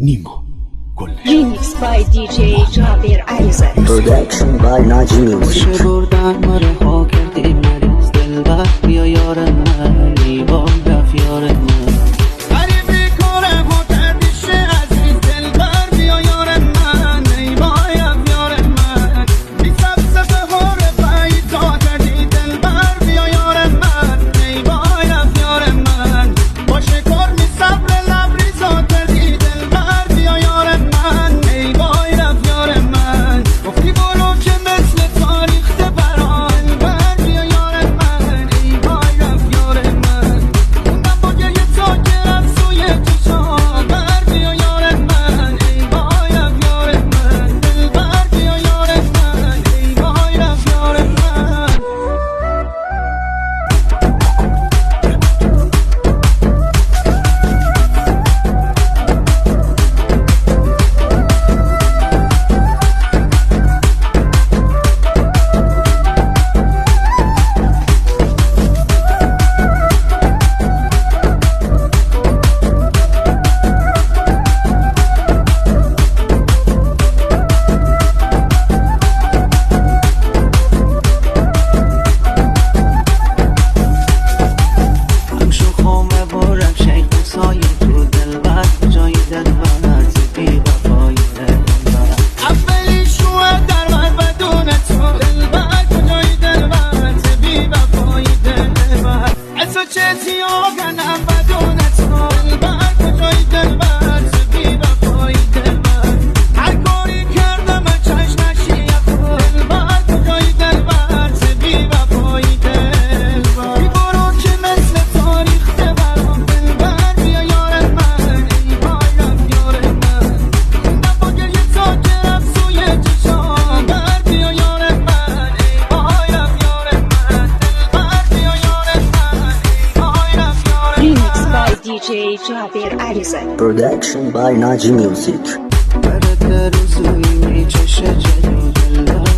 نیما گل Remix by DJ Jabir Alizad. Production by Naji Music. خوش بردن مره ها کردی مریض دلبر بیا یار من نیما رفت یار من غریبی کاره ها کردی شه عزیز دلبر بیا یار من نیما رفت یار من بی سبسه هار پیدا کردی دلبر بیا یار من نیما رفت یار من باشه کار می صبر لبریزا کردی دلبر بیا یار من نیما رفت یار من گفتی برو که مثل تاریخ برام دلبر بیا یار من نیما رفت یار من موندم با گریه تا گرم سوی چشام بر بیا یار من نیما رفت یار من دلبر بیا یار من نیما رفت یار من همشو خومه برم شیخ سایه تو دلبر جای دلبر زبی وفای دلبر اولی شوه در من بدون تو دلبر کجای دلبر بی وفای دلبر از تو چه کنم بدون تو دلبر کجای دلبر بی وفای دلبر هر کاری کردم چشم نشیه دلبر کجای دلبر بی وفای دلبر بی برو که مثل تاریخ برام دلبر بیا یار من ای بایم یار من موندم با گریه تا گرم سوی چشام بر بیا یار من ای بایم یار من دلبر بیا یار من ای بایم یار Remix by DJ Jabir Alizad. Production by Naji Music. برد روزوی می چشه جلو دلبر